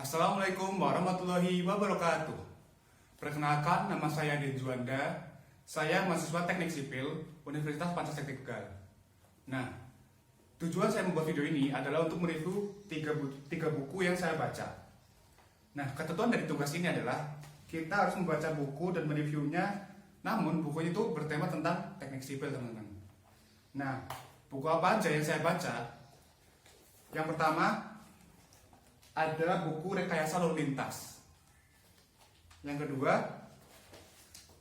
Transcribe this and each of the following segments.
Assalamualaikum warahmatullahi wabarakatuh. Perkenalkan, nama saya Den Juanda. Saya mahasiswa Teknik Sipil Universitas Pancasila Tegal. Nah, tujuan saya membuat video ini adalah untuk mereview tiga buku yang saya baca. Nah, ketentuan dari tugas ini adalah kita harus membaca buku dan mereviewnya. Namun, bukunya itu bertema tentang teknik sipil, teman-teman. Nah, buku apa aja yang saya baca? Yang pertama ada buku Rekayasa Lalu Lintas. Yang kedua,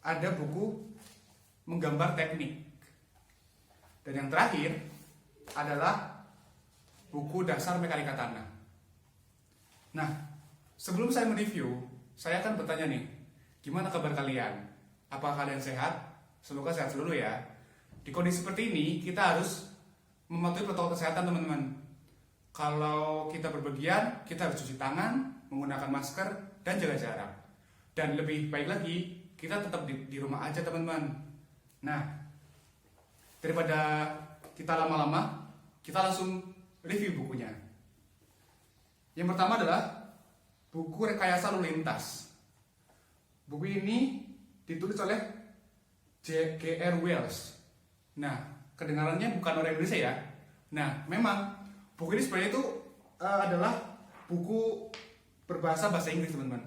ada buku Menggambar Teknik. Dan yang terakhir adalah buku Dasar Mekanika Tanah. Nah, sebelum saya mereview, saya akan bertanya nih, gimana kabar kalian? Apakah kalian sehat? Semoga sehat selalu ya. Di kondisi seperti ini, kita harus mematuhi protokol kesehatan, teman-teman. Kalau kita berpergian, kita harus cuci tangan, menggunakan masker, dan jaga jarak. Dan lebih baik lagi, kita tetap di rumah aja, teman-teman. Nah, daripada kita lama-lama, kita langsung review bukunya. Yang pertama adalah buku Rekayasa Lalu Lintas. Buku ini ditulis oleh J.G.R. Wells. Nah, kedengarannya bukan orang Indonesia ya. Nah, memang buku ini sebenarnya itu adalah buku berbahasa bahasa Inggris, teman-teman.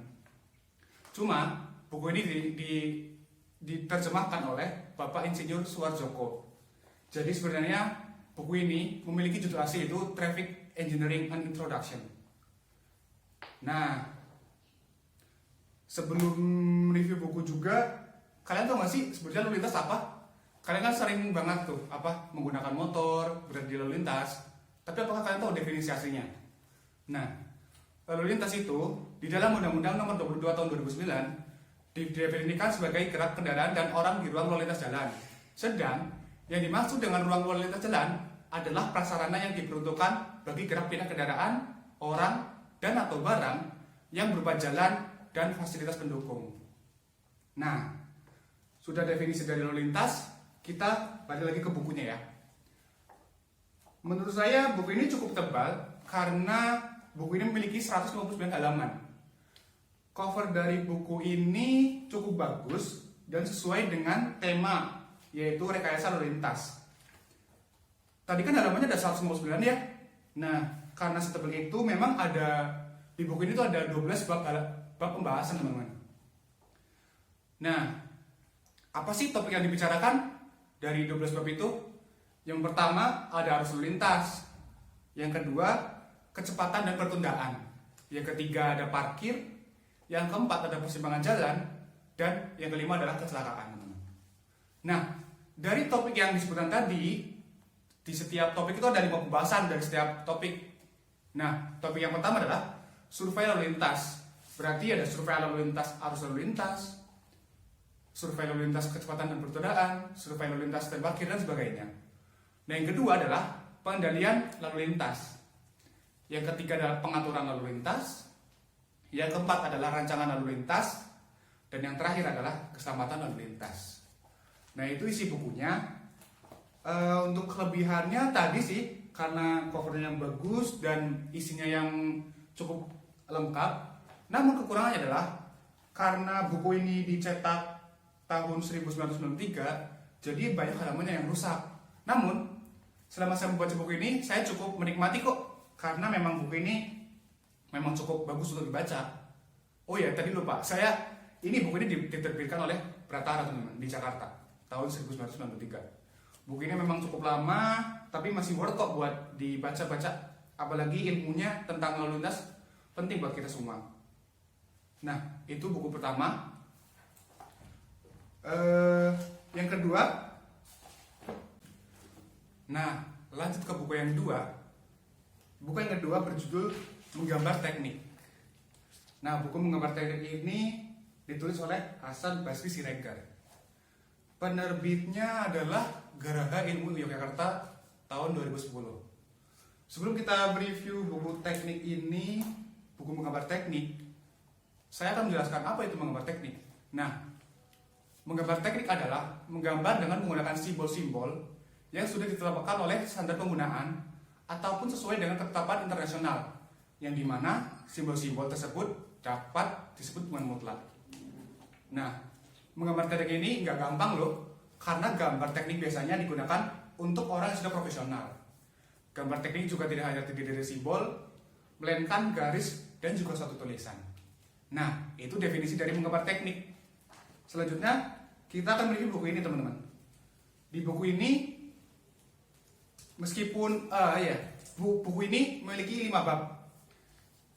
Cuma buku ini diterjemahkan oleh Bapak Insinyur Suardjoko. Jadi sebenarnya buku ini memiliki judul asli itu Traffic Engineering and Introduction. Nah, sebelum review buku juga, kalian tahu nggak sih sebenarnya lalu lintas apa? Kalian kan sering banget tuh menggunakan motor berada di lalu lintas. Tapi apakah kalian tahu definisi aslinya? Nah, lalu lintas itu di dalam Undang-Undang Nomor 22 Tahun 2009 didefinisikan sebagai gerak kendaraan dan orang di ruang lalu lintas jalan. Sedang yang dimaksud dengan ruang lalu lintas jalan adalah prasarana yang diperuntukkan bagi gerak pindah kendaraan, orang, dan atau barang yang berupa jalan dan fasilitas pendukung. Nah, sudah definisi dari lalu lintas, kita balik lagi ke bukunya ya. Menurut saya buku ini cukup tebal karena buku ini memiliki 159 halaman. Cover dari buku ini cukup bagus dan sesuai dengan tema, yaitu rekayasa lalu lintas. Tadi kan halamannya ada 159 ya. Nah, karena setebal itu memang ada di buku ini tuh ada 12 bab pembahasan, teman-teman. Nah, apa sih topik yang dibicarakan dari 12 bab itu? Yang pertama ada arus lalu lintas. Yang kedua, kecepatan dan pertundaan. Yang ketiga ada parkir. Yang keempat ada persimpangan jalan. Dan yang kelima adalah kecelakaan. Nah, dari topik yang disebutkan tadi, di setiap topik itu ada 5 pembahasan dari setiap topik. Nah, topik yang pertama adalah survei lalu lintas. Berarti ada survei lalu lintas arus lalu lintas, survei lalu lintas kecepatan dan pertundaan, survei lalu lintas dan parkir dan sebagainya. Nah, yang kedua adalah pengendalian lalu lintas. Yang ketiga adalah pengaturan lalu lintas. Yang keempat adalah rancangan lalu lintas. Dan yang terakhir adalah keselamatan lalu lintas. Nah, itu isi bukunya. Untuk kelebihannya tadi sih, karena covernya yang bagus dan isinya yang cukup lengkap. Namun kekurangannya adalah karena buku ini dicetak tahun 1993, jadi banyak halamannya yang rusak. Namun, selama saya membaca buku ini, saya cukup menikmati kok. Karena memang buku ini memang cukup bagus untuk dibaca. Oh ya, tadi lupa. Ini buku ini diterbitkan oleh Pratara, teman-teman, di Jakarta, tahun 1993. Buku ini memang cukup lama, tapi masih worth kok buat dibaca-baca. Apalagi ilmunya tentang lalu lintas penting buat kita semua. Nah, itu buku pertama. Yang kedua, nah, lanjut ke buku yang kedua. Buku yang kedua berjudul Menggambar Teknik. Nah, buku Menggambar Teknik ini ditulis oleh Hasan Basri Siregar. Penerbitnya adalah Garaha Ilmu Yogyakarta tahun 2010. Sebelum kita review buku teknik ini, buku Menggambar Teknik, saya akan menjelaskan apa itu menggambar teknik. Nah, menggambar teknik adalah menggambar dengan menggunakan simbol-simbol yang sudah ditetapkan oleh standar penggunaan ataupun sesuai dengan ketetapan internasional yang dimana simbol-simbol tersebut dapat disebut dengan mutlak. Nah, menggambar teknik ini nggak gampang loh, karena gambar teknik biasanya digunakan untuk orang yang sudah profesional. Gambar teknik juga tidak hanya terdiri dari simbol, melainkan garis dan juga suatu tulisan. Nah, itu definisi dari menggambar teknik. Selanjutnya, kita akan mereview buku ini, teman-teman. Di buku ini, meskipun buku ini memiliki 5 bab.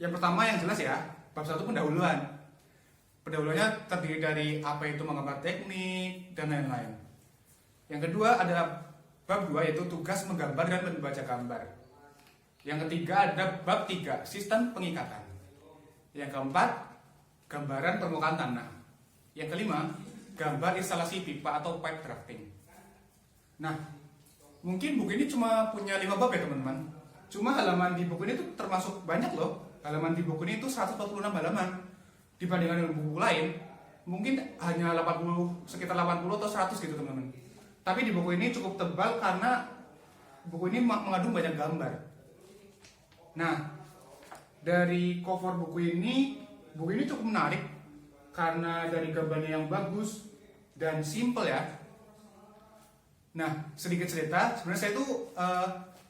Yang pertama yang jelas ya, bab 1 pendahuluan. Pendahuluannya terdiri dari apa itu menggambar teknik dan lain-lain. Yang kedua ada bab 2 yaitu tugas menggambar dan membaca gambar. Yang ketiga ada bab 3 sistem pengikatan. Yang keempat gambaran permukaan tanah. Yang kelima gambar instalasi pipa atau pipe drafting. Nah, mungkin buku ini cuma punya 5 bab ya teman-teman. Cuma halaman di buku ini tuh termasuk banyak loh. Halaman di buku ini itu 146 halaman. Dibandingkan dengan buku lain, mungkin hanya sekitar 80 atau 100 gitu teman-teman. Tapi di buku ini cukup tebal karena buku ini mengandung banyak gambar. Nah, dari cover buku ini cukup menarik karena dari gambarnya yang bagus dan simple ya. Nah, sedikit cerita, sebenarnya saya itu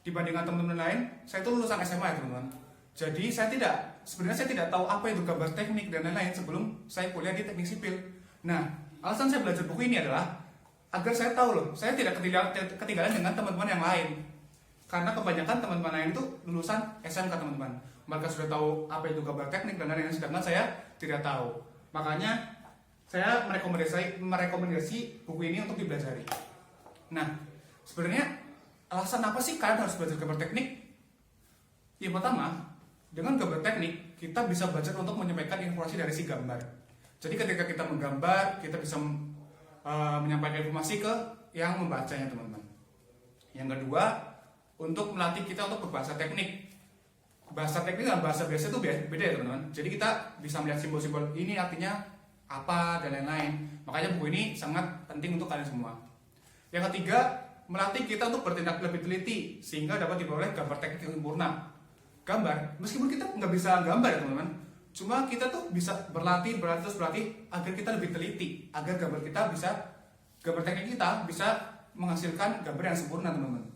dibandingkan teman-teman lain, saya itu lulusan SMA ya teman-teman. Jadi sebenarnya saya tidak tahu apa itu gambar teknik dan lain-lain sebelum saya kuliah di teknik sipil. Nah, alasan saya belajar buku ini adalah agar saya tahu loh, saya tidak ketinggalan dengan teman-teman yang lain. Karena kebanyakan teman-teman lain itu lulusan SMK teman-teman. Mereka sudah tahu apa itu gambar teknik dan lain-lain, sedangkan saya tidak tahu. Makanya saya merekomendasi buku ini untuk dipelajari. Nah, sebenarnya alasan apa sih kalian harus belajar gambar teknik? Yang pertama, dengan gambar teknik, kita bisa belajar untuk menyampaikan informasi dari si gambar. Jadi ketika kita menggambar, kita bisa menyampaikan informasi ke yang membacanya teman-teman. Yang kedua, untuk melatih kita untuk berbahasa teknik. Bahasa teknik dan bahasa biasa itu beda ya teman-teman. Jadi kita bisa melihat simbol-simbol ini artinya apa dan lain-lain. Makanya buku ini sangat penting untuk kalian semua. Yang ketiga, melatih kita untuk bertindak lebih teliti sehingga dapat diperoleh gambar teknik yang sempurna. Gambar, meskipun kita nggak bisa gambar ya teman-teman, cuma kita tuh bisa berlatih agar kita lebih teliti, agar gambar teknik kita bisa menghasilkan gambar yang sempurna teman-teman.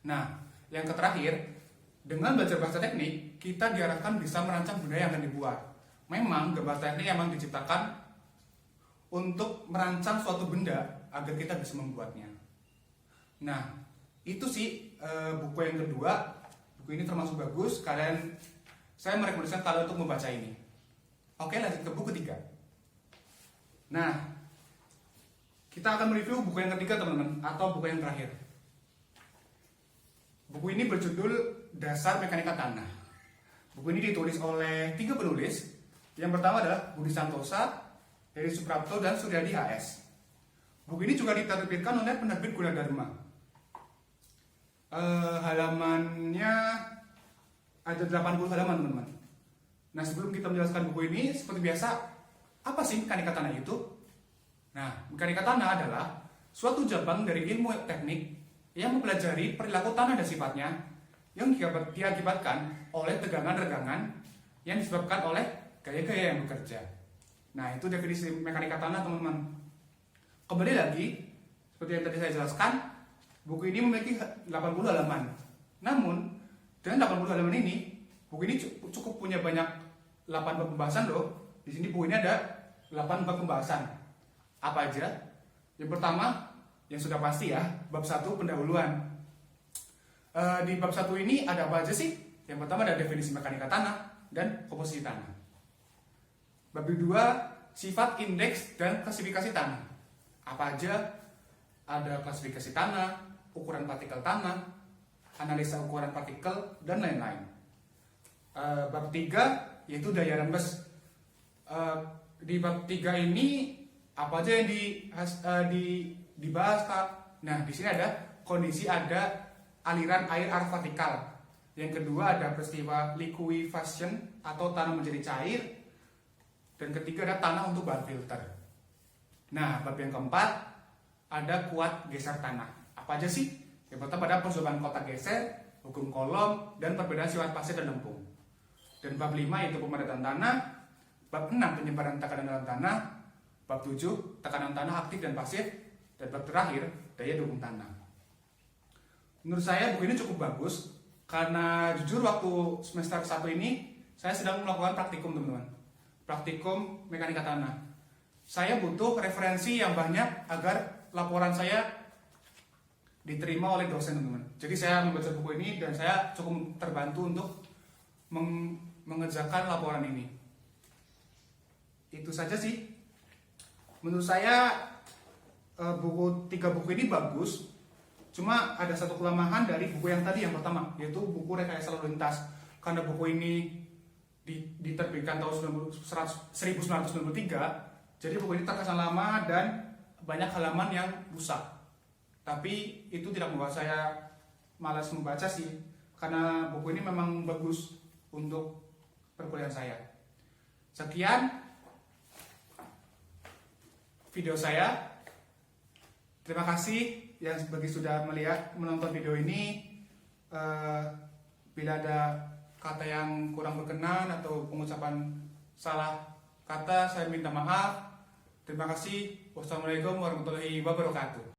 Nah, yang terakhir, dengan belajar bahasa teknik, kita diarahkan bisa merancang benda yang akan dibuat. Memang gambar teknik memang diciptakan untuk merancang suatu benda agar kita bisa membuatnya. Nah, itu sih buku yang kedua. Buku ini termasuk bagus, saya merekomendasikan kalian untuk membaca ini. Oke, lanjut ke buku ketiga. Nah, kita akan mereview buku yang ketiga teman-teman, atau buku yang terakhir. Buku ini berjudul Dasar Mekanika Tanah. Buku ini ditulis oleh 3 penulis. Yang pertama adalah Budi Santosa, Heri Suprapto, dan Suryadi HS. Buku ini juga diterbitkan oleh penerbit Gunadarma. Halamannya ada 80 halaman teman-teman. Nah, sebelum kita menjelaskan buku ini, seperti biasa, apa sih mekanika tanah itu? Nah, mekanika tanah adalah suatu cabang dari ilmu teknik yang mempelajari perilaku tanah dan sifatnya yang diakibatkan oleh tegangan-regangan yang disebabkan oleh gaya-gaya yang bekerja. Nah, itu definisi mekanika tanah teman-teman. Kembali lagi, seperti yang tadi saya jelaskan, buku ini memiliki 80 halaman. Namun, dengan 80 halaman ini, buku ini cukup punya banyak 8 bab pembahasan loh. Di sini buku ini ada 8 bab pembahasan. Apa aja? Yang pertama, yang sudah pasti ya, bab 1 pendahuluan. Di bab 1 ini ada apa aja sih? Yang pertama ada definisi mekanika tanah dan komposisi tanah. Bab 2, sifat, indeks, dan klasifikasi tanah. Apa aja? Ada klasifikasi tanah, ukuran partikel tanah, analisa ukuran partikel, dan lain-lain. Bab 3 yaitu daya rembes. Di bab 3 ini apa aja yang dibahas Kak? Nah, di sini ada kondisi, ada aliran air arus vertikal. Yang kedua ada peristiwa liquefaction atau tanah menjadi cair. Dan ketiga ada tanah untuk bahan filter. Nah, bab yang keempat ada kuat geser tanah. Apa aja sih? Yang pertama ada percobaan kotak geser, hukum kolom, dan perbedaan sifat pasir dan lempung. Dan bab 5 yaitu pemadatan tanah, bab 6 penyebaran tekanan dalam tanah, bab 7 tekanan tanah aktif dan pasif, dan bab terakhir daya dukung tanah. Menurut saya buku ini cukup bagus karena jujur waktu semester 1 ini saya sedang melakukan praktikum, teman-teman. Praktikum mekanika tanah. Saya butuh referensi yang banyak agar laporan saya diterima oleh dosen, teman-teman. Jadi saya membaca buku ini dan saya cukup terbantu untuk mengerjakan laporan ini. Itu saja sih. Menurut saya tiga buku ini bagus. Cuma ada satu kelemahan dari buku yang tadi yang pertama, yaitu buku Rekayasa Lalu Lintas. Karena buku ini diterbitkan tahun 1993, jadi buku ini terkesan lama dan banyak halaman yang rusak. Tapi itu tidak membuat saya malas membaca sih, karena buku ini memang bagus untuk perkuliahan saya. Sekian video saya. Terima kasih yang bagi sudah menonton video ini. Bila ada kata yang kurang berkenan atau pengucapan salah kata, saya minta maaf. Terima kasih. Wassalamualaikum warahmatullahi wabarakatuh.